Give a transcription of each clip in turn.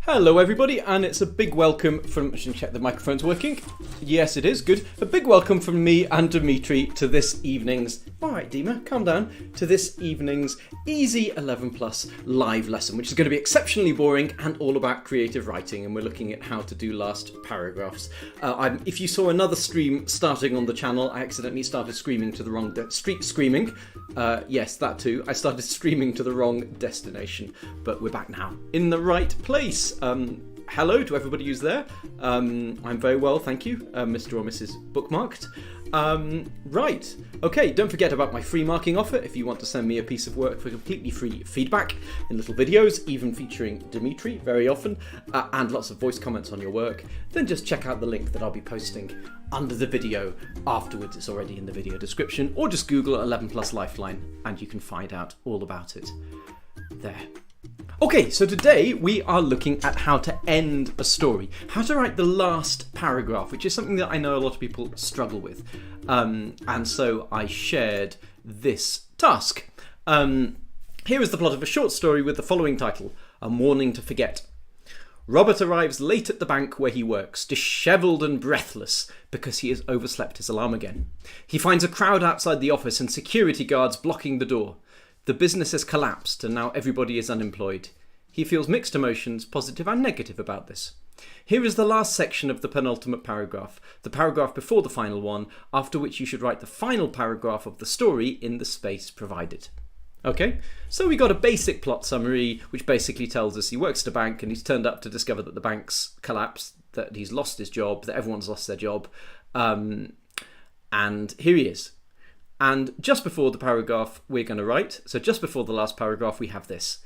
Hello everybody, and it's a big welcome from... I should check the microphone's working. Yes, it is. Good. A big welcome from me and Dimitri to this evening's... Alright, Dima, calm down. To this evening's Easy 11 Plus live lesson, which is going to be exceptionally boring and all about creative writing, and we're looking at how to do last paragraphs. If you saw another stream starting on the channel, I accidentally started screaming to the wrong... street screaming. Yes, that too. I started streaming to the wrong destination, but we're back now. In the right place. Hello to everybody who's there. I'm very well, thank you, Mr. or Mrs. Bookmarked. Right, okay, don't forget about my free marking offer if you want to send me a piece of work for completely free feedback in little videos, even featuring Dimitri very often, and lots of voice comments on your work. Then just check out the link that I'll be posting under the video afterwards. It's already in the video description, or just Google 11 Plus Lifeline and you can find out all about it there. Okay, so today we are looking at how to end a story, how to write the last paragraph, which is something that I know a lot of people struggle with. And so I shared this task. Here is the plot of a short story with the following title, A Morning to Forget. Robert arrives late at the bank where he works, dishevelled and breathless because he has overslept his alarm again. He finds a crowd outside the office and security guards blocking the door. The business has collapsed and now everybody is unemployed. He feels mixed emotions, positive and negative, about this. Here is the last section of the penultimate paragraph, the paragraph before the final one, after which you should write the final paragraph of the story in the space provided. Okay, so we got a basic plot summary, which basically tells us he works at a bank and he's turned up to discover that the bank's collapsed, that he's lost his job, that everyone's lost their job, and here he is. And just before the paragraph we're going to write, so just before the last paragraph, we have this.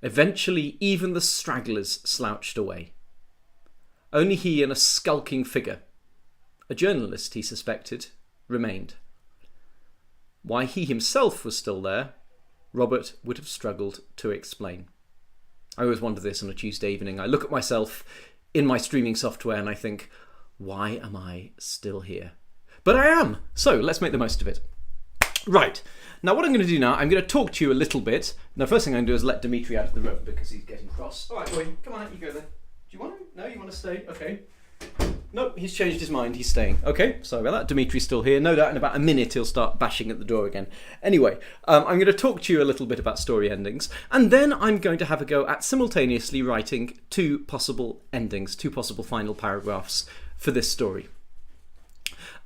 Eventually, even the stragglers slouched away. Only he and a skulking figure, a journalist he suspected, remained. Why he himself was still there, Robert would have struggled to explain. I always wonder this on a Tuesday evening. I look at myself in my streaming software and I think, why am I still here? But I am, so let's make the most of it. Right, now what I'm going to do now, I'm going to talk to you a little bit. Now, first thing I'm going to do is let Dimitri out of the room because he's getting cross. All right, boy, come on, you go there. Do you want to? No, you want to stay? Okay. Nope, he's changed his mind, he's staying. Okay, sorry about that, Dimitri's still here. No doubt in about a minute he'll start bashing at the door again. Anyway, I'm going to talk to you a little bit about story endings, and then I'm going to have a go at simultaneously writing two possible endings, two possible final paragraphs for this story.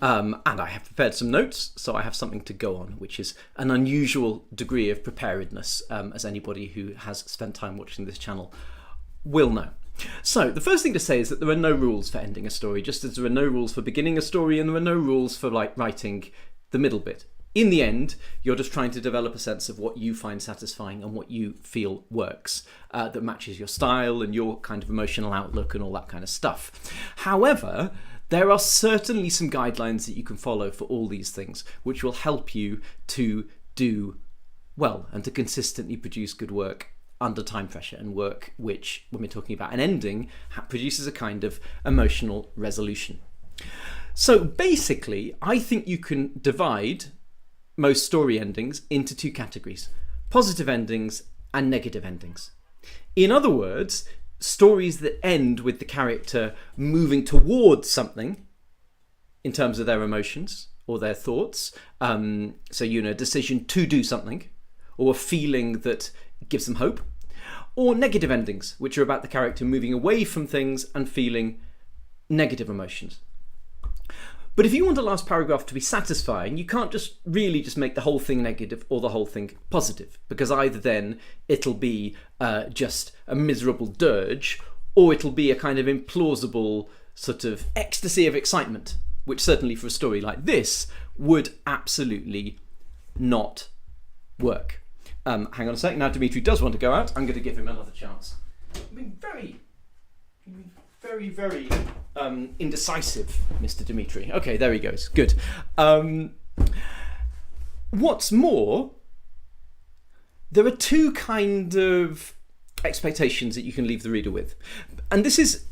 And I have prepared some notes, so I have something to go on, which is an unusual degree of preparedness, as anybody who has spent time watching this channel will know. So the first thing to say is that there are no rules for ending a story, just as there are no rules for beginning a story and there are no rules for writing the middle bit. In the end, you're just trying to develop a sense of what you find satisfying and what you feel works, that matches your style and your kind of emotional outlook and all that kind of stuff. However, there are certainly some guidelines that you can follow for all these things, which will help you to do well and to consistently produce good work under time pressure, and work which, when we're talking about an ending, produces a kind of emotional resolution. So basically, I think you can divide most story endings into two categories: positive endings and negative endings. In other words, stories that end with the character moving towards something in terms of their emotions or their thoughts. So, a decision to do something, or a feeling that gives them hope. Or negative endings, which are about the character moving away from things and feeling negative emotions. But if you want the last paragraph to be satisfying, you can't just make the whole thing negative or the whole thing positive, because either then it'll be just a miserable dirge, or it'll be a kind of implausible sort of ecstasy of excitement, which certainly for a story like this would absolutely not work. Hang on a sec. Now Dimitri does want to go out. I'm going to give him another chance. I mean, very indecisive, Mr. Dimitri. Okay, there he goes. Good. What's more, there are two kind of expectations that you can leave the reader with. And this is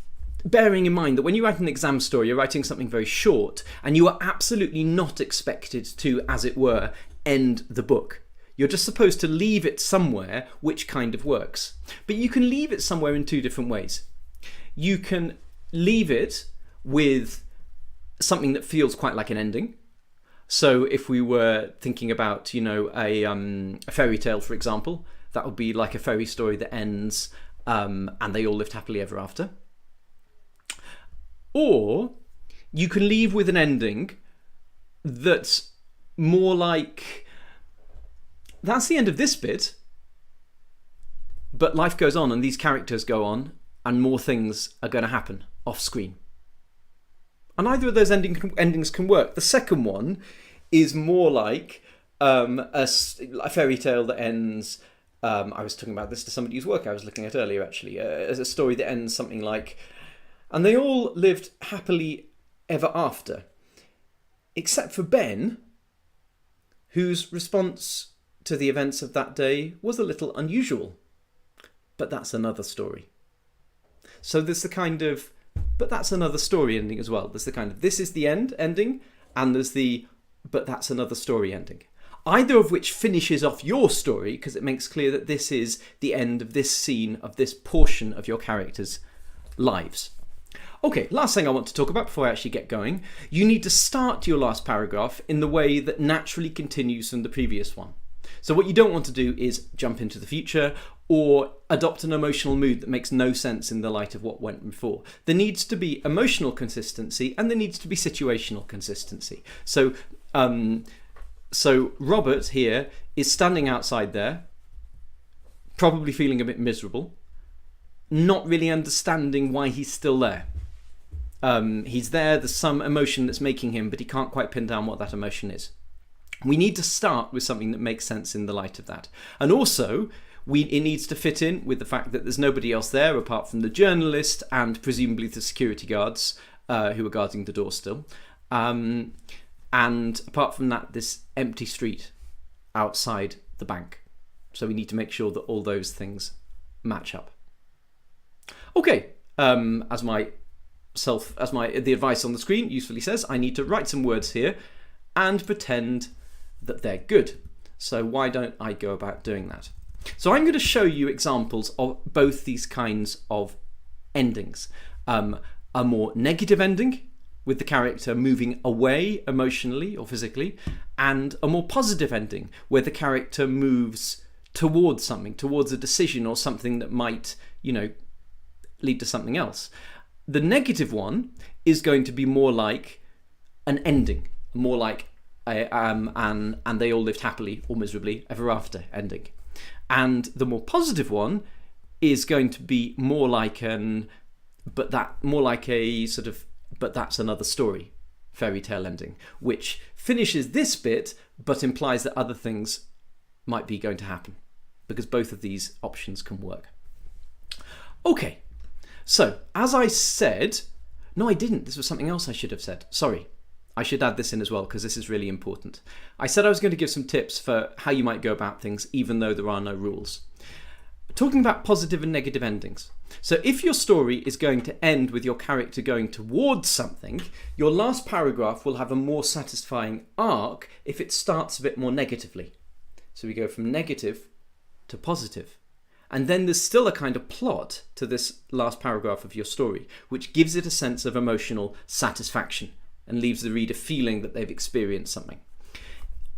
bearing in mind that when you write an exam story, you're writing something very short, and you are absolutely not expected to, as it were, end the book. You're just supposed to leave it somewhere which kind of works. But you can leave it somewhere in two different ways. you can leave it with something that feels quite like an ending. So if we were thinking about, a fairy tale, for example, that would be like a fairy story that ends and they all lived happily ever after. Or you can leave with an ending that's more like, that's the end of this bit, but life goes on and these characters go on and more things are going to happen off screen. And either of those endings can work. The second one is more like a fairy tale that ends... I was talking about this to somebody whose work I was looking at earlier, actually. As a story that ends something like, and they all lived happily ever after, except for Ben, whose response to the events of that day was a little unusual. But that's another story. So there's the kind of, but that's another story ending as well. There's the kind of, this is the ending, and there's the, but that's another story ending. Either of which finishes off your story because it makes clear that this is the end of this scene, of this portion of your characters' lives. Okay, last thing I want to talk about before I actually get going. You need to start your last paragraph in the way that naturally continues from the previous one. So what you don't want to do is jump into the future or adopt an emotional mood that makes no sense in the light of what went before. There needs to be emotional consistency and there needs to be situational consistency. So Robert here is standing outside there, probably feeling a bit miserable, not really understanding why he's still there. He's there, there's some emotion that's making him, but he can't quite pin down what that emotion is. We need to start with something that makes sense in the light of that. And also, it needs to fit in with the fact that there's nobody else there apart from the journalist and presumably the security guards who are guarding the door still. And apart from that, this empty street outside the bank. So we need to make sure that all those things match up. Okay, as the advice on the screen usefully says, I need to write some words here and pretend that they're good. So why don't I go about doing that? So I'm going to show you examples of both these kinds of endings. A more negative ending, with the character moving away emotionally or physically, and a more positive ending where the character moves towards something, towards a decision or something that might, lead to something else. The negative one is going to be more like an ending, more like and they all lived happily or miserably ever after ending. And the more positive one is going to be more like but that's another story, fairy tale ending, which finishes this bit but implies that other things might be going to happen, because both of these options can work. Okay, so as I said, no I didn't, this was something else I should have said, sorry. I should add this in as well because this is really important. I said I was going to give some tips for how you might go about things even though there are no rules. Talking about positive and negative endings. So if your story is going to end with your character going towards something, your last paragraph will have a more satisfying arc if it starts a bit more negatively. So we go from negative to positive. And then there's still a kind of plot to this last paragraph of your story, which gives it a sense of emotional satisfaction and leaves the reader feeling that they've experienced something.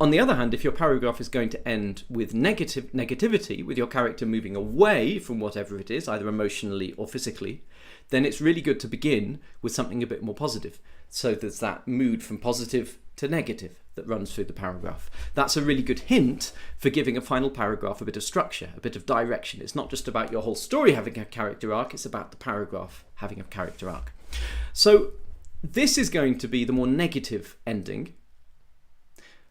On the other hand, if your paragraph is going to end with negativity, with your character moving away from whatever it is, either emotionally or physically, then it's really good to begin with something a bit more positive. So there's that mood from positive to negative that runs through the paragraph. That's a really good hint for giving a final paragraph a bit of structure, a bit of direction. It's not just about your whole story having a character arc, it's about the paragraph having a character arc. So this is going to be the more negative ending.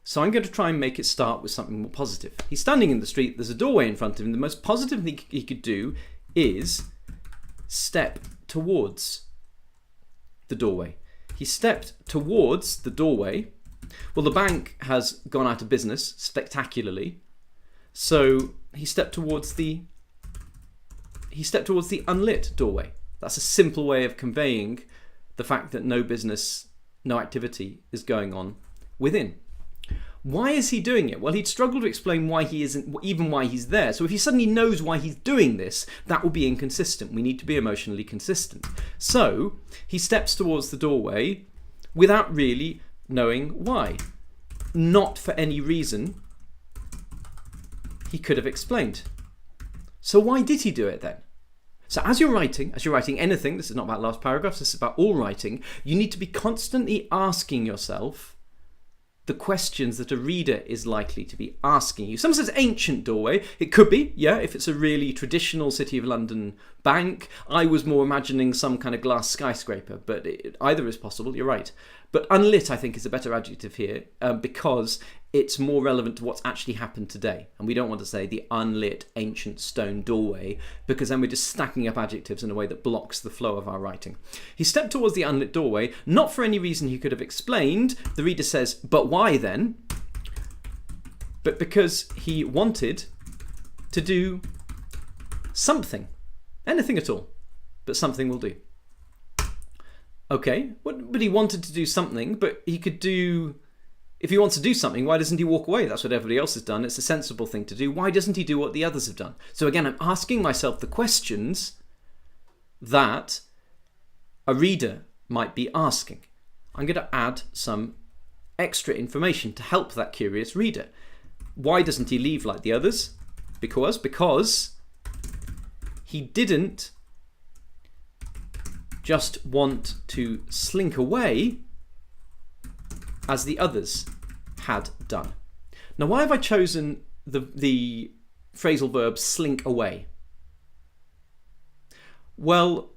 So I'm going to try and make it start with something more positive. He's standing in the street, there's a doorway in front of him. The most positive thing he could do is step towards the doorway. He stepped towards the doorway. Well, the bank has gone out of business spectacularly. So he stepped towards the unlit doorway. That's a simple way of conveying the fact that no business, no activity is going on within. Why is he doing it? Well, he'd struggle to explain why he isn't, even why he's there. So if he suddenly knows why he's doing this, that will be inconsistent. We need to be emotionally consistent. So he steps towards the doorway without really knowing why. Not for any reason he could have explained. So why did he do it then? So as you're writing anything, this is not about last paragraphs, this is about all writing, you need to be constantly asking yourself the questions that a reader is likely to be asking you. Someone says ancient doorway. It could be, yeah, if it's a really traditional City of London bank. I was more imagining some kind of glass skyscraper, but either is possible, you're right. But unlit, I think, is a better adjective here because it's more relevant to what's actually happened today. And we don't want to say the unlit ancient stone doorway because then we're just stacking up adjectives in a way that blocks the flow of our writing. He stepped towards the unlit doorway, not for any reason he could have explained. The reader says, but why then? But because he wanted to do something. Anything at all. But something will do. Okay, but he wanted to do something, but he could do... If he wants to do something, why doesn't he walk away? That's what everybody else has done. It's a sensible thing to do. Why doesn't he do what the others have done? So again, I'm asking myself the questions that a reader might be asking. I'm going to add some extra information to help that curious reader. Why doesn't he leave like the others? Because he didn't just want to slink away as the others had done. Now, why have I chosen the phrasal verb slink away? Well,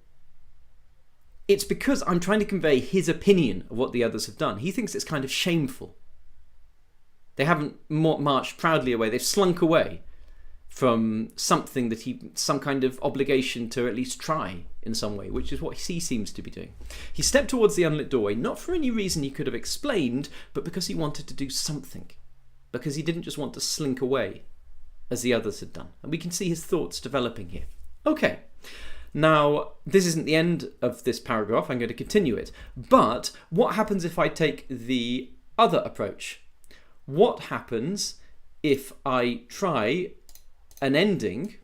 it's because I'm trying to convey his opinion of what the others have done. He thinks it's kind of shameful. They haven't marched proudly away, they've slunk away from something that some kind of obligation to at least try in some way, which is what he seems to be doing. He stepped towards the unlit doorway, not for any reason he could have explained, but because he wanted to do something. Because he didn't just want to slink away, as the others had done. And we can see his thoughts developing here. Okay, now this isn't the end of this paragraph, I'm going to continue it. But what happens if I take the other approach? What happens if I try an ending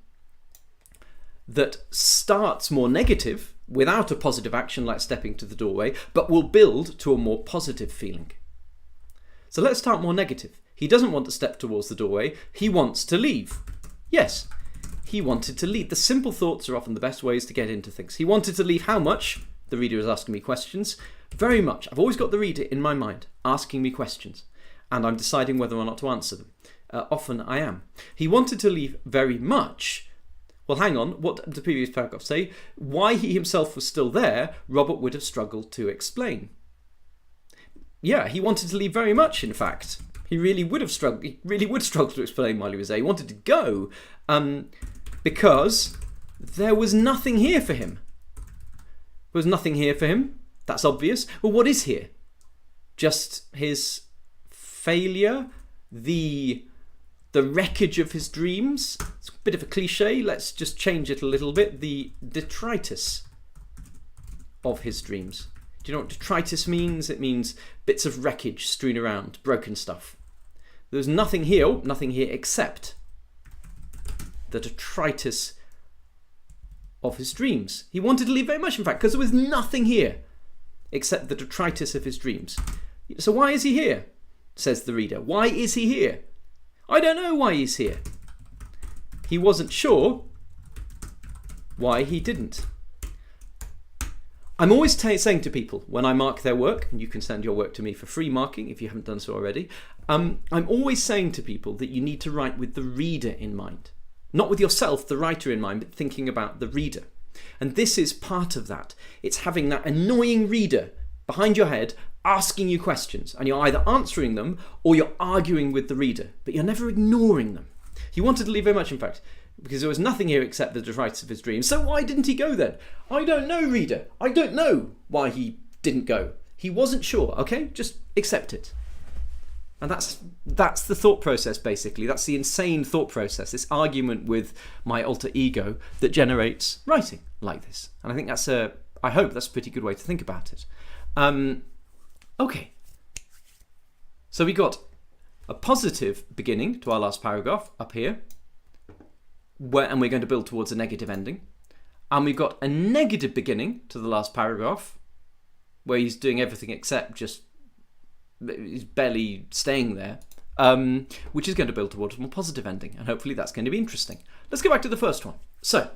that starts more negative without a positive action like stepping to the doorway, but will build to a more positive feeling? So let's start more negative. He doesn't want to step towards the doorway, he wants to leave. Yes, he wanted to leave. The simple thoughts are often the best ways to get into things. He wanted to leave how much? The reader is asking me questions. Very much. I've always got the reader in my mind asking me questions, and I'm deciding whether or not to answer them. Often I am. He wanted to leave very much. Well, hang on, what did the previous paragraph say? Why he himself was still there, Robert would have struggled to explain. Yeah, he wanted to leave very much, in fact. He really would struggle to explain while he was there. He wanted to go because there was nothing here for him. There was nothing here for him. That's obvious. Well, what is here? Just his failure? The wreckage of his dreams? It's a bit of a cliche. Let's just change it a little bit. The detritus of his dreams. Do you know what detritus means? It means bits of wreckage strewn around, broken stuff. There's nothing here except the detritus of his dreams. He wanted to leave very much, in fact, because there was nothing here except the detritus of his dreams. So why is he here? Says the reader. Why is he here? I don't know why he's here. He wasn't sure why he didn't. I'm always saying to people when I mark their work, and you can send your work to me for free marking if you haven't done so already, I'm always saying to people that you need to write with the reader in mind. Not with yourself, the writer, in mind, but thinking about the reader. And this is part of that. It's having that annoying reader behind your head asking you questions, and you're either answering them or you're arguing with the reader, but you're never ignoring them. He wanted to leave very much, in fact, because there was nothing here except the detritus of his dreams. So why didn't he go then? I don't know, reader. I don't know why he didn't go. He wasn't sure, okay? Just accept it. And that's the thought process, basically. That's the insane thought process, this argument with my alter ego that generates writing like this. And I think I hope that's a pretty good way to think about it. Okay. So we got a positive beginning to our last paragraph up here, and we're going to build towards a negative ending. And we've got a negative beginning to the last paragraph, where he's doing everything except just, he's barely staying there, which is going to build towards a more positive ending. And hopefully that's going to be interesting. Let's go back to the first one. So,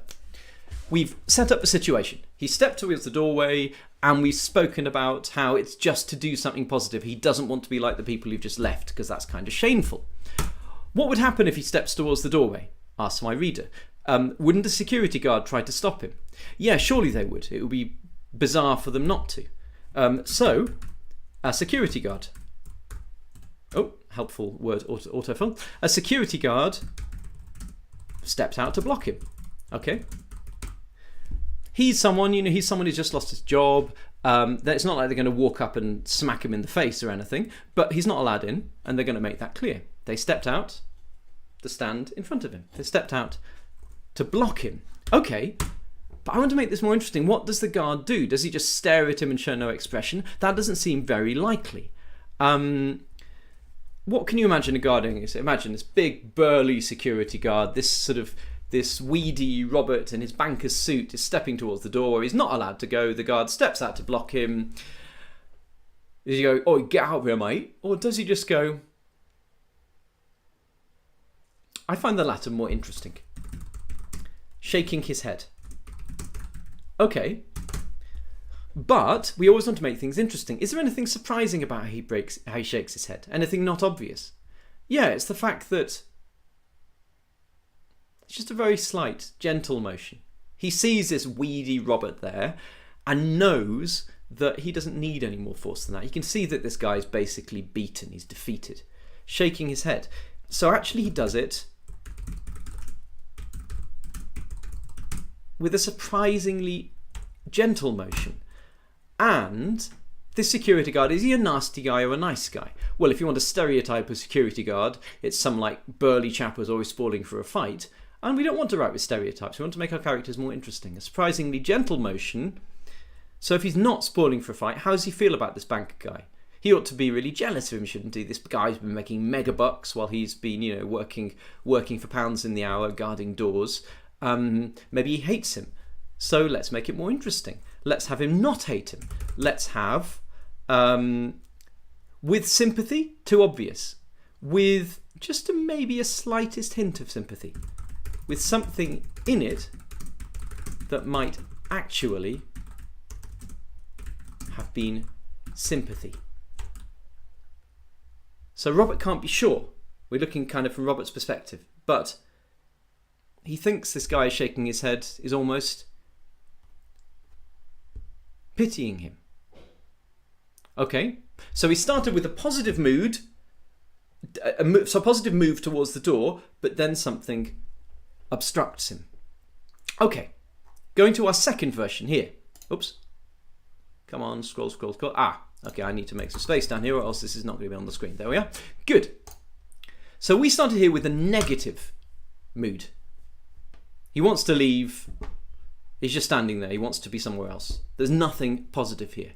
we've set up the situation. He stepped towards the doorway, and we've spoken about how it's just to do something positive. He doesn't want to be like the people who've just left, because that's kind of shameful. What would happen if he steps towards the doorway? Asks my reader. Wouldn't a security guard try to stop him? Yeah, surely they would. It would be bizarre for them not to. So, a security guard. Oh, helpful word, autofill. A security guard steps out to block him. Okay. He's someone who's just lost his job. It's not like they're going to walk up and smack him in the face or anything, but he's not allowed in, and they're going to make that clear. They stepped out to stand in front of him. They stepped out to block him. Okay, but I want to make this more interesting. What does the guard do? Does he just stare at him and show no expression? That doesn't seem very likely. What can you imagine a guard doing? Imagine this big burly security guard, this weedy Robert in his banker's suit is stepping towards the door. He's not allowed to go. The guard steps out to block him. Does he go, "Oh, get out of here, mate"? Or does he just go... I find the latter more interesting. Shaking his head. Okay. But we always want to make things interesting. Is there anything surprising about how he shakes his head? Anything not obvious? Yeah, it's the fact that it's just a very slight, gentle motion. He sees this weedy Robert there and knows that he doesn't need any more force than that. He can see that this guy's basically beaten. He's defeated. Shaking his head. So actually he does it with a surprisingly gentle motion. And this security guard, is he a nasty guy or a nice guy? Well, if you want to stereotype a security guard, it's some like burly chap who's always falling for a fight. And we don't want to write with stereotypes. We want to make our characters more interesting. A surprisingly gentle motion. So if he's not spoiling for a fight, how does he feel about this banker guy? He ought to be really jealous of him, shouldn't he? This guy's been making mega bucks while he's been, working for pounds in the hour, guarding doors. Maybe he hates him. So let's make it more interesting. Let's have him not hate him. Let's have with sympathy, too obvious. With just maybe a slightest hint of sympathy. With something in it that might actually have been sympathy. So Robert can't be sure. We're looking kind of from Robert's perspective. But he thinks this guy shaking his head is almost pitying him. Okay, so he started with a positive mood, so a positive move towards the door, but then something obstructs him. Okay, going to our second version here. Oops. Come on, scroll. Okay, I need to make some space down here or else this is not going to be on the screen. There we are. Good. So we started here with a negative mood. He wants to leave. He's just standing there. He wants to be somewhere else. There's nothing positive here.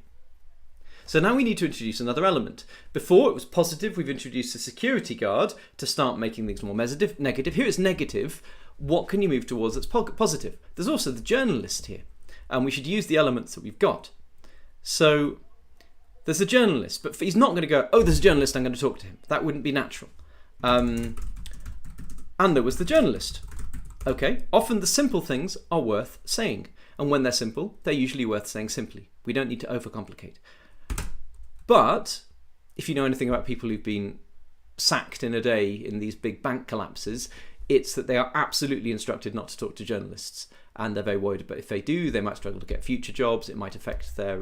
So now we need to introduce another element. Before it was positive, we've introduced a security guard to start making things more negative. Here it's negative. What can you move towards that's positive? There's also the journalist here. And we should use the elements that we've got. So there's a journalist, but he's not going to go, "Oh, there's a journalist, I'm going to talk to him." That wouldn't be natural. And there was the journalist. Okay, often the simple things are worth saying. And when they're simple, they're usually worth saying simply. We don't need to overcomplicate. But if you know anything about people who've been sacked in a day in these big bank collapses, it's that they are absolutely instructed not to talk to journalists. And they're very worried about if they do, they might struggle to get future jobs. It might affect their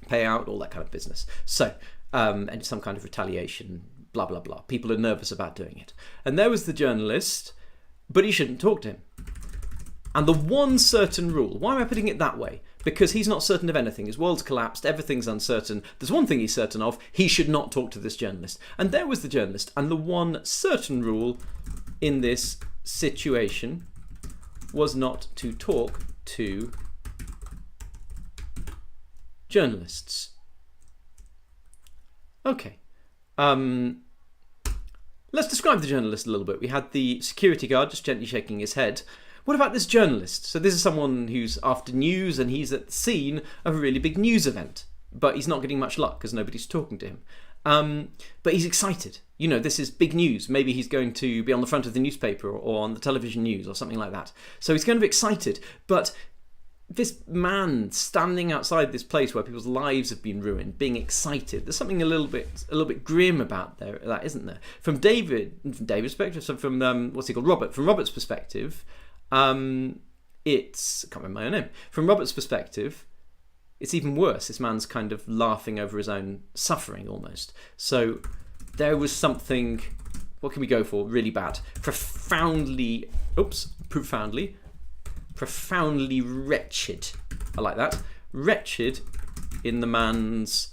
payout, all that kind of business. So, and some kind of retaliation, blah, blah, blah. People are nervous about doing it. And there was the journalist, but he shouldn't talk to him. And the one certain rule, why am I putting it that way? Because he's not certain of anything. His world's collapsed, everything's uncertain. There's one thing he's certain of, he should not talk to this journalist. And there was the journalist. And the one certain rule in this situation was not to talk to journalists. Okay. let's describe the journalist a little bit. We had the security guard just gently shaking his head. What about this journalist? So this is someone who's after news and he's at the scene of a really big news event. But he's not getting much luck because nobody's talking to him. But he's excited. You know, this is big news. Maybe he's going to be on the front of the newspaper or on the television news or something like that. So he's going to be excited. But this man standing outside this place where people's lives have been ruined, being excited, there's something a little bit grim about that, isn't there? From David's perspective, so from Robert. From Robert's perspective, I can't remember my own name. From Robert's perspective, it's even worse. This man's kind of laughing over his own suffering almost. So there was something, what can we go for? Really bad. Profoundly wretched. I like that. Wretched in the man's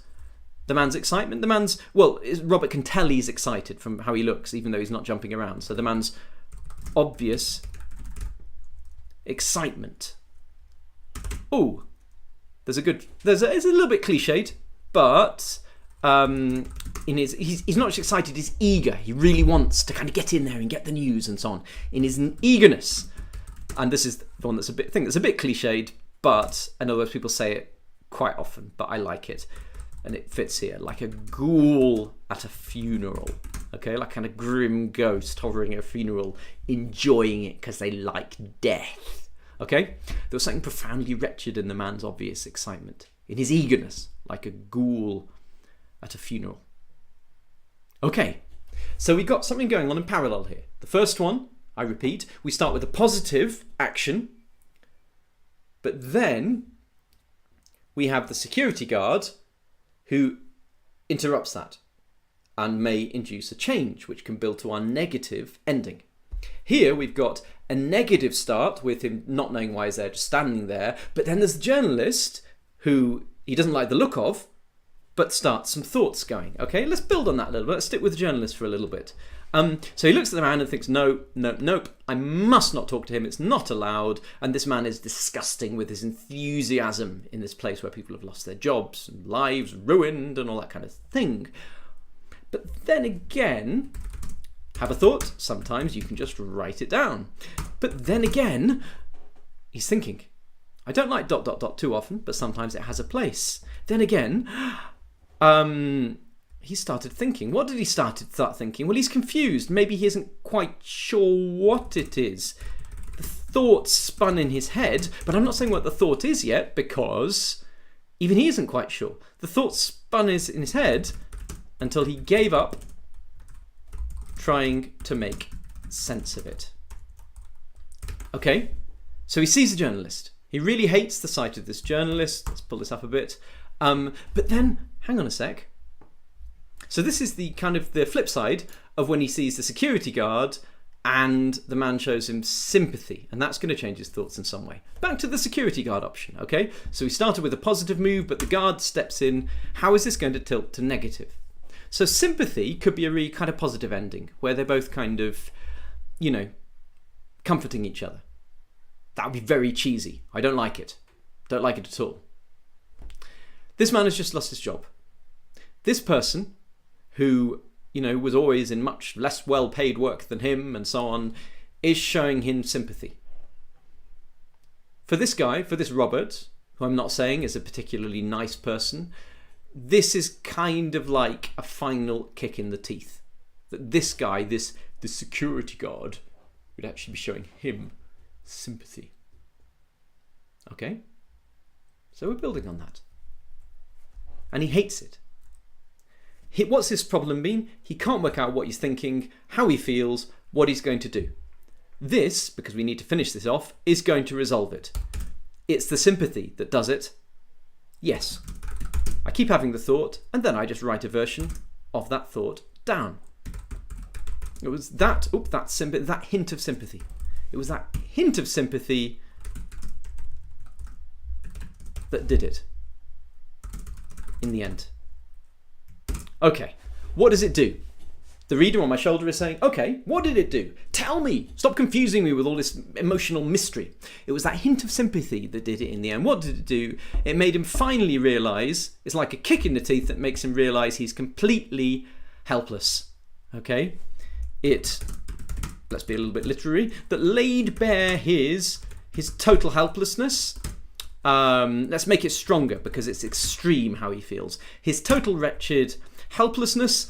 excitement. Robert can tell he's excited from how he looks, even though he's not jumping around. So the man's obvious excitement. Oh, it's a little bit cliched, but he's not just excited, he's eager. He really wants to kind of get in there and get the news and so on. In his eagerness, and this is the one that's a bit cliched, but I know those people say it quite often, but I like it, and it fits here. Like a ghoul at a funeral, okay, like kind of grim ghost hovering at a funeral, enjoying it because they like death. Okay, there was something profoundly wretched in the man's obvious excitement, in his eagerness, like a ghoul at a funeral. Okay, so we got something going on in parallel here. The first one, I repeat, we start with a positive action, but then we have the security guard who interrupts that and may induce a change, which can build to our negative ending. Here we've got a negative start with him not knowing why he's there, just standing there. But then there's the journalist who he doesn't like the look of, but starts some thoughts going. Okay, let's build on that a little bit. Let's stick with the journalist for a little bit. So he looks at the man and thinks, nope, I must not talk to him. It's not allowed. And this man is disgusting with his enthusiasm in this place where people have lost their jobs and lives ruined and all that kind of thing. But then again, have a thought. Sometimes you can just write it down. But then again, he's thinking. I don't like ... too often, but sometimes it has a place. Then again, he started thinking. What did he start thinking? Well, he's confused. Maybe he isn't quite sure what it is. The thought spun in his head, but I'm not saying what the thought is yet because even he isn't quite sure. The thought spun in his head until he gave up trying to make sense of it. Okay, so he sees a journalist. He really hates the sight of this journalist. Let's pull this up a bit. But then, hang on a sec. So this is the kind of the flip side of when he sees the security guard and the man shows him sympathy, and that's going to change his thoughts in some way. Back to the security guard option, okay? So we started with a positive move, but the guard steps in. How is this going to tilt to negative? So sympathy could be a really kind of positive ending, where they're both kind of, comforting each other. That would be very cheesy. I don't like it. Don't like it at all. This man has just lost his job. This person, who, was always in much less well-paid work than him and so on, is showing him sympathy. For this guy, for this Robert, who I'm not saying is a particularly nice person, this is kind of like a final kick in the teeth. That this guy, the security guard, would actually be showing him sympathy. Okay? So we're building on that. And he hates it. What's his problem been? He can't work out what he's thinking, how he feels, what he's going to do. This, because we need to finish this off, is going to resolve it. It's the sympathy that does it. Yes. I keep having the thought, and then I just write a version of that thought down. It was that hint of sympathy. It was that hint of sympathy that did it in the end. Okay, what does it do? The reader on my shoulder is saying, okay, what did it do? Tell me. Stop confusing me with all this emotional mystery. It was that hint of sympathy that did it in the end. What did it do? It made him finally realise, it's like a kick in the teeth that makes him realise he's completely helpless. Okay? let's be a little bit literary, that laid bare his total helplessness. Let's make it stronger because it's extreme how he feels. His total wretched helplessness.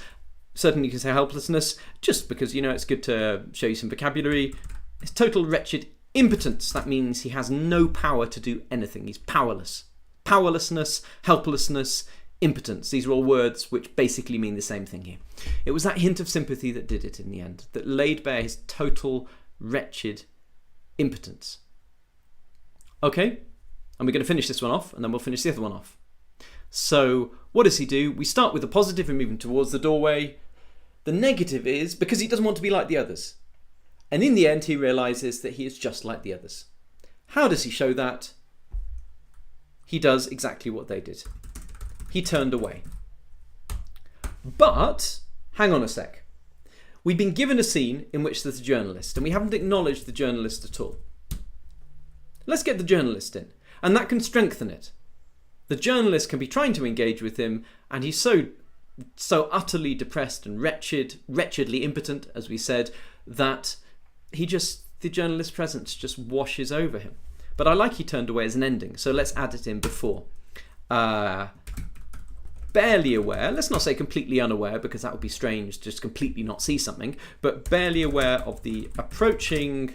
Certainly you can say helplessness, just because, it's good to show you some vocabulary. His total wretched impotence. That means he has no power to do anything. He's powerless. Powerlessness, helplessness, impotence. These are all words which basically mean the same thing here. It was that hint of sympathy that did it in the end, that laid bare his total wretched impotence. Okay, and we're going to finish this one off, and then we'll finish the other one off. So what does he do? We start with the positive and moving towards the doorway. The negative is because he doesn't want to be like the others. And in the end, he realizes that he is just like the others. How does he show that? He does exactly what they did. He turned away. But, hang on a sec. We've been given a scene in which there's a journalist, and we haven't acknowledged the journalist at all. Let's get the journalist in, and that can strengthen it. The journalist can be trying to engage with him, and he's so utterly depressed and wretchedly impotent, as we said, that the journalist's presence just washes over him. But I like he turned away as an ending, so let's add it in before. Barely aware, let's not say completely unaware because that would be strange, just completely not see something, but barely aware of the approaching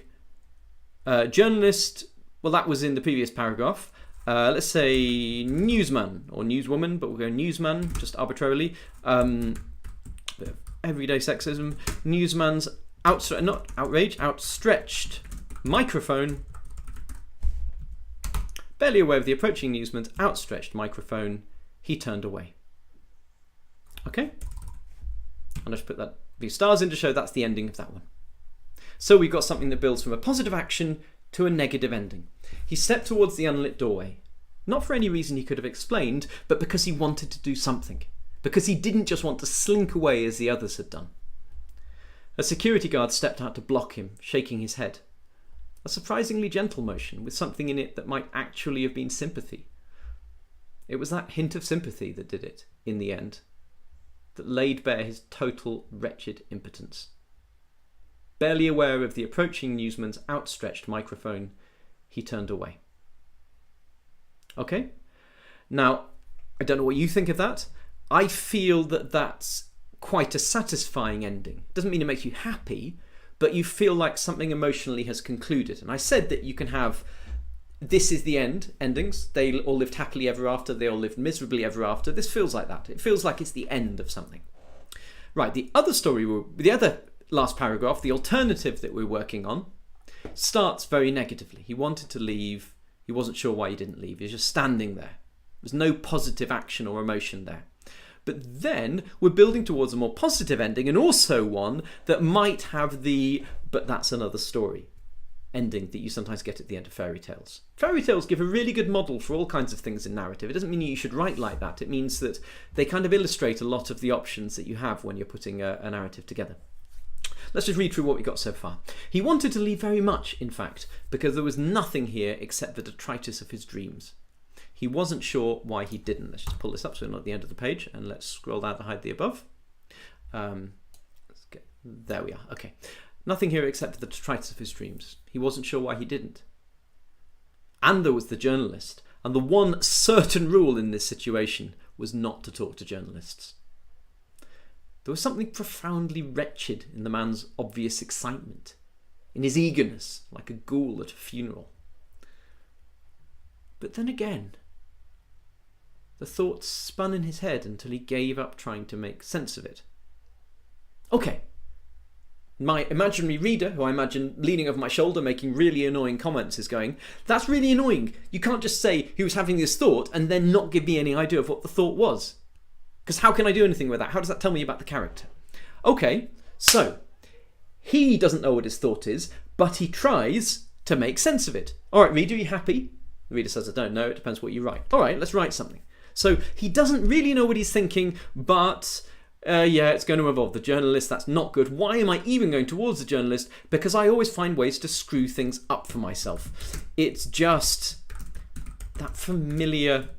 journalist. Well, that was in the previous paragraph. Let's say newsman or newswoman, but we'll go newsman just arbitrarily. Everyday sexism. Newsman's outstretched microphone. Barely aware of the approaching newsman's outstretched microphone, he turned away. Okay? And let's put that few stars in to show that's the ending of that one. So we've got something that builds from a positive action to a negative ending. He stepped towards the unlit doorway, not for any reason he could have explained, but because he wanted to do something. Because he didn't just want to slink away as the others had done. A security guard stepped out to block him, shaking his head. A surprisingly gentle motion with something in it that might actually have been sympathy. It was that hint of sympathy that did it, in the end, that laid bare his total wretched impotence. Barely aware of the approaching newsman's outstretched microphone, he turned away. Okay? Now, I don't know what you think of that. I feel that that's quite a satisfying ending. It doesn't mean it makes you happy, but you feel like something emotionally has concluded. And I said that you can have this is the end endings. They all lived happily ever after. They all lived miserably ever after. This feels like that. It feels like it's the end of something. Right, the other last paragraph, the alternative that we're working on, starts very negatively. He wanted to leave. He wasn't sure why he didn't leave. He was just standing there. There's no positive action or emotion there. But then we're building towards a more positive ending, and also one that might have the "but that's another story" ending that you sometimes get at the end of fairy tales. Fairy tales give a really good model for all kinds of things in narrative. It doesn't mean you should write like that. It means that they kind of illustrate a lot of the options that you have when you're putting a narrative together. Let's just read through what we got so far. He wanted to leave very much, in fact, because there was nothing here except the detritus of his dreams. He wasn't sure why he didn't. Let's just pull this up so we're not at the end of the page, and let's scroll down to hide the above. There we are. Okay. Nothing here except the detritus of his dreams. He wasn't sure why he didn't. And there was the journalist. And the one certain rule in this situation was not to talk to journalists. There was something profoundly wretched in the man's obvious excitement, in his eagerness, like a ghoul at a funeral. But then again, the thoughts spun in his head until he gave up trying to make sense of it. Okay. My imaginary reader, who I imagine leaning over my shoulder making really annoying comments, is going, "That's really annoying. You can't just say he was having this thought and then not give me any idea of what the thought was. Because how can I do anything with that? How does that tell me about the character?" Okay, so he doesn't know what his thought is, but he tries to make sense of it. All right, reader, are you happy? The reader says, "I don't know. It depends what you write." All right, let's write something. So he doesn't really know what he's thinking, but yeah, it's going to involve the journalist. That's not good. Why am I even going towards the journalist? Because I always find ways to screw things up for myself. It's just that familiar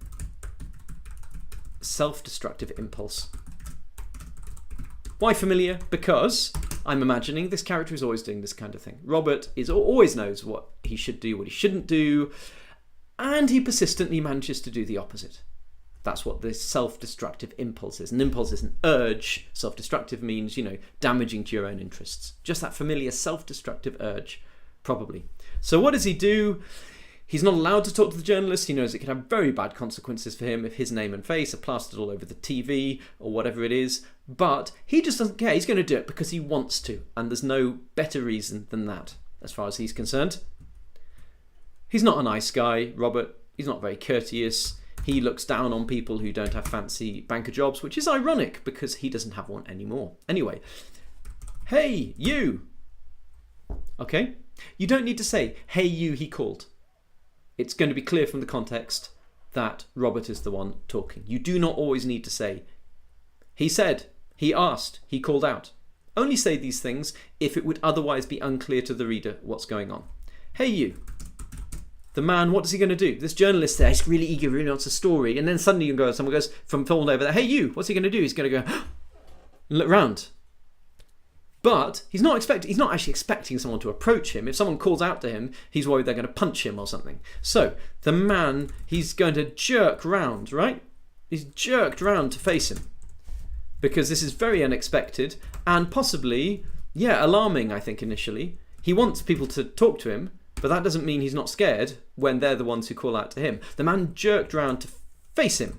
self-destructive impulse. Why familiar? Because I'm imagining this character is always doing this kind of thing. Robert always knows what he should do, what he shouldn't do, and he persistently manages to do the opposite. That's what this self-destructive impulse is. An impulse is an urge. Self-destructive means, damaging to your own interests. Just that familiar self-destructive urge, probably. So what does he do? He's not allowed to talk to the journalist. He knows it could have very bad consequences for him if his name and face are plastered all over the TV or whatever it is. But he just doesn't care. He's going to do it because he wants to. And there's no better reason than that, as far as he's concerned. He's not a nice guy, Robert. He's not very courteous. He looks down on people who don't have fancy banker jobs, which is ironic because he doesn't have one anymore. Anyway, hey, you. Okay? You don't need to say, hey, you, he called. It's going to be clear from the context that Robert is the one talking. You do not always need to say, he said, he asked, he called out. Only say these things if it would otherwise be unclear to the reader what's going on. Hey, you. The man, what is he going to do? This journalist there is really eager, really wants a story. And then suddenly someone goes from falling over there, hey, you, what's he going to do? He's going to go and look round. But he's not actually expecting someone to approach him. If someone calls out to him, he's worried they're going to punch him or something. So the man, he's going to jerk round, right? He's jerked round to face him. Because this is very unexpected and possibly, alarming, I think, initially. He wants people to talk to him, but that doesn't mean he's not scared when they're the ones who call out to him. The man jerked round to face him.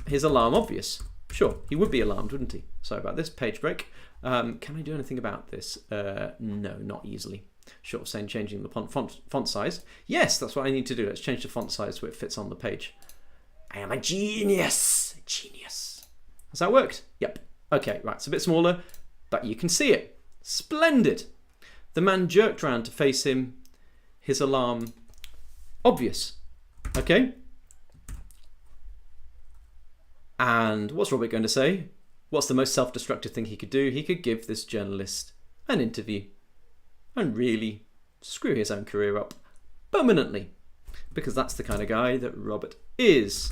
His alarm obvious. Sure, he would be alarmed, wouldn't he? Sorry about this, page break. Can I do anything about this? No, not easily. Short of saying changing the font size. Yes, that's what I need to do. Let's change the font size so it fits on the page. I am a genius. A genius. Has that worked? Yep. Okay, right, it's a bit smaller, but you can see it. Splendid. The man jerked round to face him. His alarm obvious. Okay? And what's Robert going to say? What's the most self-destructive thing he could do? He could give this journalist an interview and really screw his own career up permanently, because that's the kind of guy that Robert is.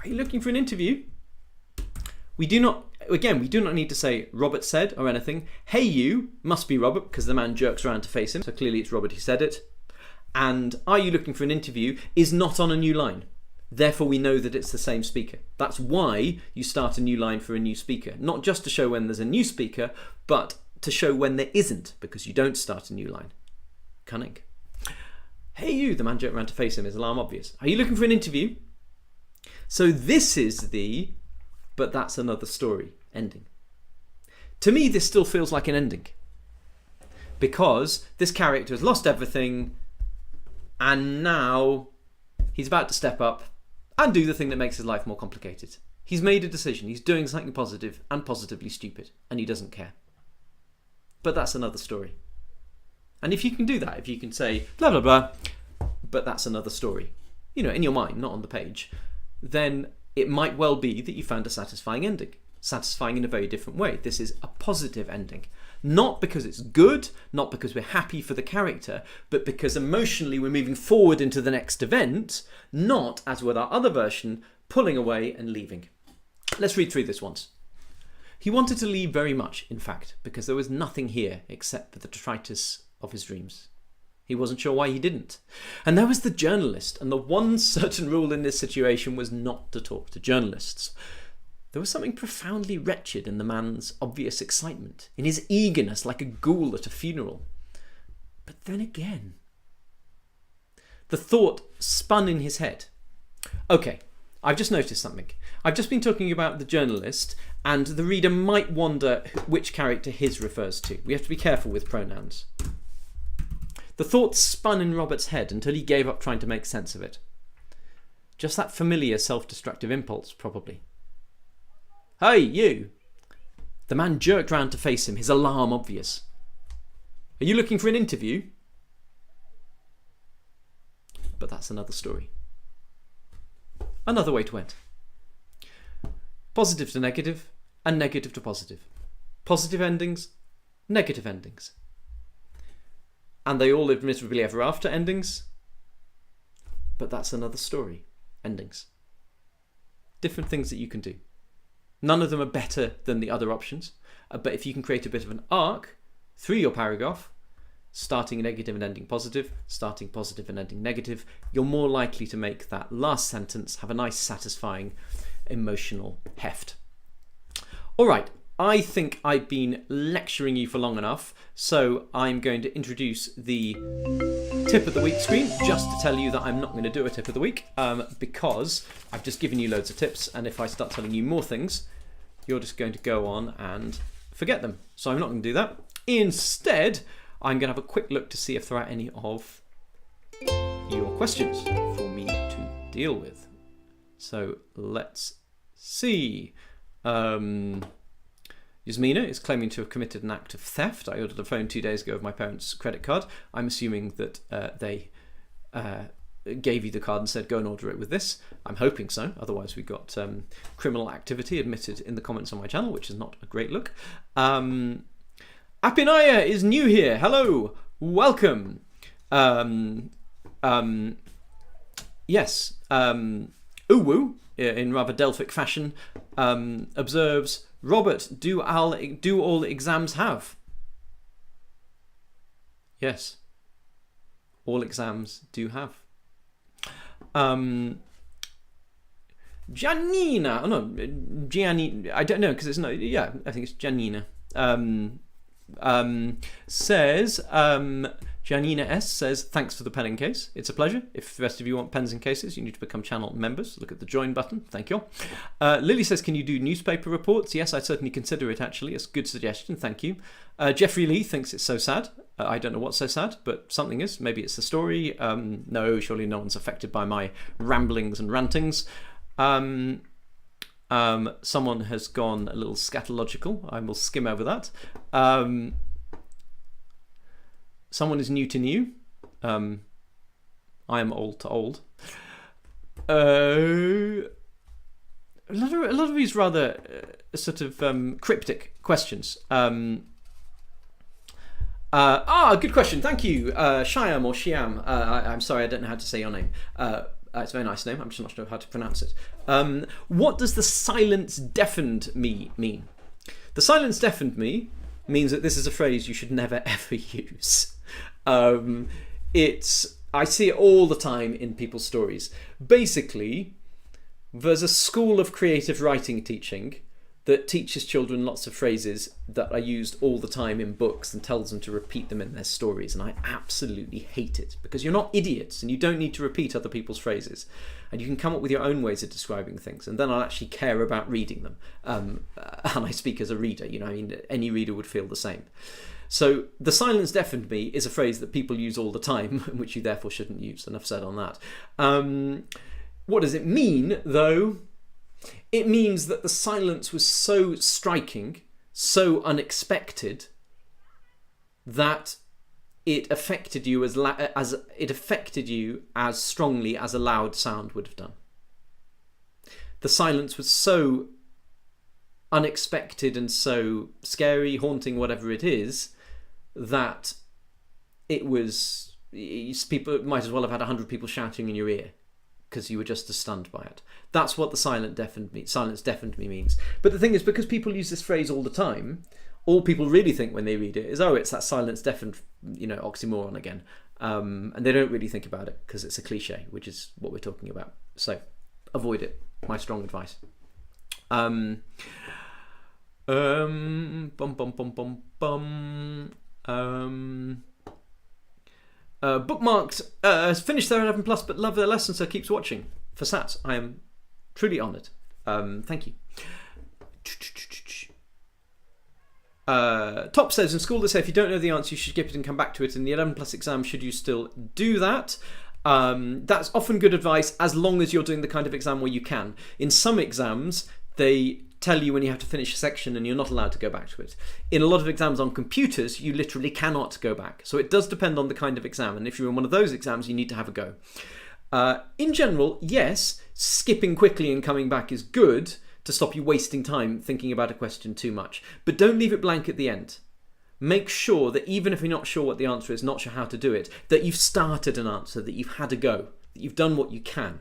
Are you looking for an interview? We do not need to say Robert said or anything. Hey, you must be Robert because the man jerks around to face him, so clearly it's Robert who said it. And are you looking for an interview is not on a new line. Therefore, we know that it's the same speaker. That's why you start a new line for a new speaker. Not just to show when there's a new speaker, but to show when there isn't, because you don't start a new line. Cunning. Hey, you, the man jerked around to face him, is alarm obvious. Are you looking for an interview? So this is the, but that's another story, ending. To me, this still feels like an ending. Because this character has lost everything, and now he's about to step up and do the thing that makes his life more complicated. He's made a decision. He's doing something positive and positively stupid, and he doesn't care. But that's another story. And if you can do that, if you can say, blah, blah, blah, but that's another story, in your mind, not on the page, then it might well be that you found a satisfying ending. Satisfying in a very different way. This is a positive ending. Not because it's good, not because we're happy for the character, but because emotionally we're moving forward into the next event, not, as with our other version, pulling away and leaving. Let's read through this once. He wanted to leave very much, in fact, because there was nothing here except for the detritus of his dreams. He wasn't sure why he didn't. And there was the journalist, and the one certain rule in this situation was not to talk to journalists. There was something profoundly wretched in the man's obvious excitement, in his eagerness like a ghoul at a funeral. But then again, the thought spun in his head. Okay, I've just noticed something. I've just been talking about the journalist, and the reader might wonder which character his refers to. We have to be careful with pronouns. The thought spun in Robert's head until he gave up trying to make sense of it. Just that familiar self-destructive impulse, probably. Hey, you! The man jerked round to face him, his alarm obvious. Are you looking for an interview? But that's another story. Another way to end. Positive to negative, and negative to positive. Positive endings, negative endings. And they all lived miserably ever after endings. But that's another story. Endings. Different things that you can do. None of them are better than the other options. But if you can create a bit of an arc through your paragraph, starting negative and ending positive, starting positive and ending negative, you're more likely to make that last sentence have a nice, satisfying emotional heft. All right, I think I've been lecturing you for long enough, so I'm going to introduce the tip of the week screen, just to tell you that I'm not going to do a tip of the week, because I've just given you loads of tips, and if I start telling you more things, you're just going to go on and forget them. So I'm not going to do that. Instead, I'm going to have a quick look to see if there are any of your questions for me to deal with. So let's see. Yasmina is claiming to have committed an act of theft. I ordered a phone 2 days ago with my parents' credit card. I'm assuming that they gave you the card and said, go and order it with this. I'm hoping so. Otherwise, we got criminal activity admitted in the comments on my channel, which is not a great look. Apinaya is new here. Hello, welcome. Yes, Uwu, in rather Delphic fashion, observes, Robert, do all exams have? Yes, all exams do have. Janina, oh no, Gianni, I don't know because it's not, yeah, I think it's Janina. Says, Janina S says, thanks for the pen and case. It's a pleasure. If the rest of you want pens and cases, you need to become channel members. Look at the join button. Thank you. Lily says, can you do newspaper reports? Yes, I'd certainly consider it, actually. It's a good suggestion. Thank you. Jeffrey Lee thinks it's so sad. I don't know what's so sad, but something is. Maybe it's the story. No, surely no one's affected by my ramblings and rantings. Someone has gone a little scatological. I will skim over that. Someone is new to new. I am old to old. A lot of these rather sort of cryptic questions. Good question. Thank you, Shyam or Shyam. I'm sorry, I don't know how to say your name. It's a very nice name. I'm just not sure how to pronounce it. What does the silence deafened me mean? The silence deafened me means that this is a phrase you should never ever use. I see it all the time in people's stories. Basically, there's a school of creative writing teaching that teaches children lots of phrases that are used all the time in books and tells them to repeat them in their stories, and I absolutely hate it because you're not idiots and you don't need to repeat other people's phrases, and you can come up with your own ways of describing things, and then I'll actually care about reading them. And I speak as a reader, you know, I mean, any reader would feel the same. So the silence deafened me is a phrase that people use all the time, which you therefore shouldn't use. Enough said on that. What does it mean, though? It means that the silence was so striking, so unexpected, that it affected you as strongly as a loud sound would have done. The silence was so unexpected and so scary, haunting, whatever it is, that it was, people might as well have had 100 people shouting in your ear because you were just as stunned by it. That's what the silence deafened me means. But the thing is, because people use this phrase all the time, all people really think when they read it is, oh, it's that silence deafened, you know, oxymoron again. And they don't really think about it because it's a cliche, which is what we're talking about. So avoid it. My strong advice. Bookmarked has finished their 11 plus but love their lesson, so keeps watching. For Sats, I am truly honoured. Thank you. Top says, in school they say if you don't know the answer you should skip it and come back to it. In the 11 plus exam, should you still do that? That's often good advice as long as you're doing the kind of exam where you can. In some exams, they tell you when you have to finish a section and you're not allowed to go back to it. In a lot of exams on computers, you literally cannot go back. So it does depend on the kind of exam, and if you're in one of those exams, you need to have a go. In general, yes, skipping quickly and coming back is good to stop you wasting time thinking about a question too much, but don't leave it blank at the end. Make sure that even if you're not sure what the answer is, not sure how to do it, that you've started an answer, that you've had a go, that you've done what you can.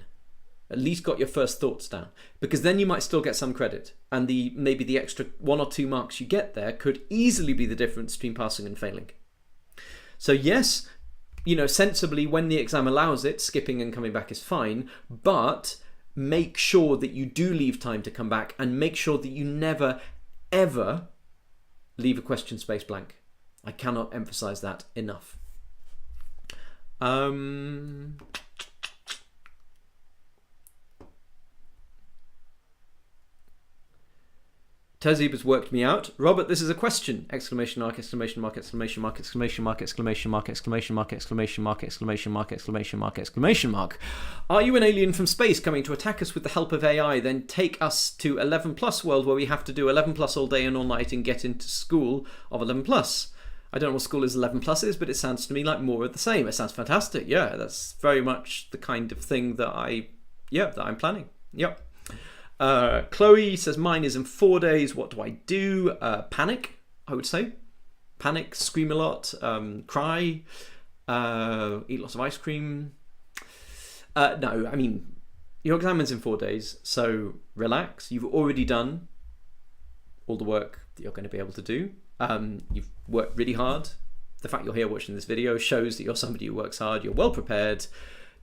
At least got your first thoughts down, because then you might still get some credit, and maybe the extra 1 or 2 marks you get there could easily be the difference between passing and failing. So yes, sensibly, when the exam allows it, skipping and coming back is fine, but make sure that you do leave time to come back, and make sure that you never, ever leave a question space blank. I cannot emphasize that enough. Tezib has worked me out. Robert, this is a question! Exclamation mark, exclamation mark, exclamation mark, exclamation mark, exclamation mark, exclamation mark, exclamation mark, exclamation mark, exclamation mark, exclamation mark. Are you an alien from space coming to attack us with the help of AI, then take us to 11 plus world where we have to do 11 plus all day and all night and get into school of 11 plus? I don't know what school is 11 plus is, but it sounds to me like more of the same. It sounds fantastic. Yeah, that's very much the kind of thing that I'm planning. Yep. Chloe says, mine is in 4 days. What do I do? Panic, I would say. Panic, scream a lot, cry, eat lots of ice cream. No, I mean, your exam is in 4 days, so relax. You've already done all the work that you're going to be able to do. You've worked really hard. The fact you're here watching this video shows that you're somebody who works hard. You're well prepared.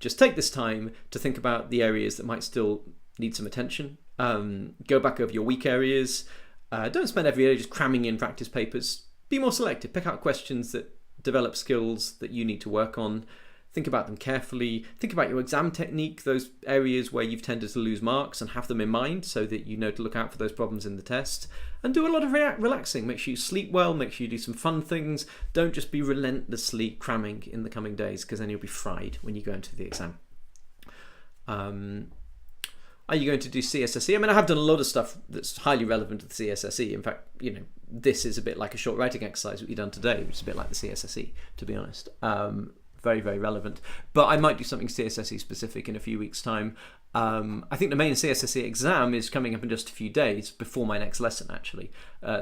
Just take this time to think about the areas that might still need some attention. Go back over your weak areas. Don't spend every day just cramming in practice papers. Be more selective. Pick out questions that develop skills that you need to work on. Think about them carefully. Think about your exam technique, those areas where you've tended to lose marks, and have them in mind so that you know to look out for those problems in the test. And do a lot of relaxing. Make sure you sleep well. Make sure you do some fun things. Don't just be relentlessly cramming in the coming days, because then you'll be fried when you go into the exam. Are you going to do CSSE? I mean, I have done a lot of stuff that's highly relevant to the CSSE. In fact, this is a bit like a short writing exercise that we've done today, which is a bit like the CSSE, to be honest. Very, very relevant. But I might do something CSSE specific in a few weeks' time. I think the main CSSE exam is coming up in just a few days before my next lesson, actually.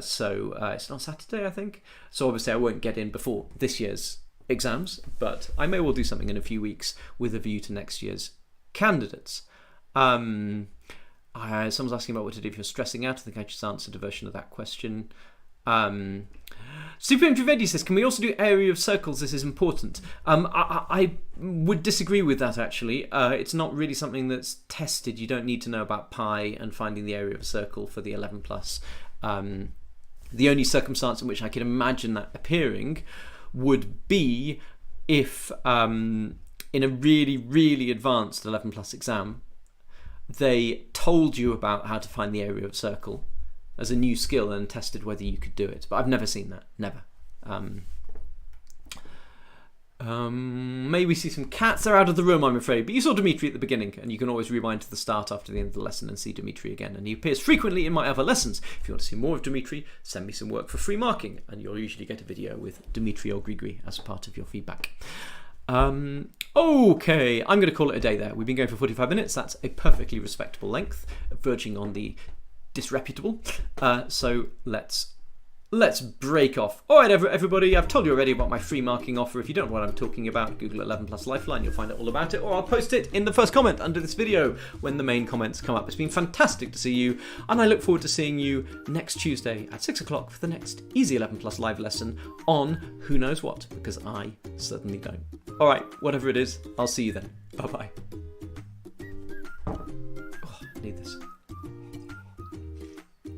So it's on Saturday, I think. So obviously I won't get in before this year's exams, but I may well do something in a few weeks with a view to next year's candidates. Someone's asking about what to do if you're stressing out. I think I just answered a version of that question. Supreme Trivedi says, can we also do area of circles? This is important. I would disagree with that, actually. It's not really something that's tested. You don't need to know about pi and finding the area of a circle for the 11 plus. The only circumstance in which I can imagine that appearing would be if in a really, really advanced 11 plus exam, they told you about how to find the area of a circle as a new skill and tested whether you could do it. But I've never seen that. Never. Maybe we see some cats. They're out of the room, I'm afraid. But you saw Dimitri at the beginning, and you can always rewind to the start after the end of the lesson and see Dimitri again. And he appears frequently in my other lessons. If you want to see more of Dimitri, send me some work for free marking, and you'll usually get a video with Dimitri or Grigri as part of your feedback. Okay, I'm going to call it a day there. We've been going for 45 minutes. That's a perfectly respectable length, verging on the disreputable. So let's break off. All right, everybody, I've told you already about my free marking offer. If you don't know what I'm talking about, Google 11 plus Lifeline. You'll find out all about it, or I'll post it in the first comment under this video when the main comments come up. It's been fantastic to see you, and I look forward to seeing you next Tuesday at 6 o'clock for the next Easy 11 plus live lesson on who knows what, because I certainly don't. All right, whatever it is, I'll see you then. Bye-bye.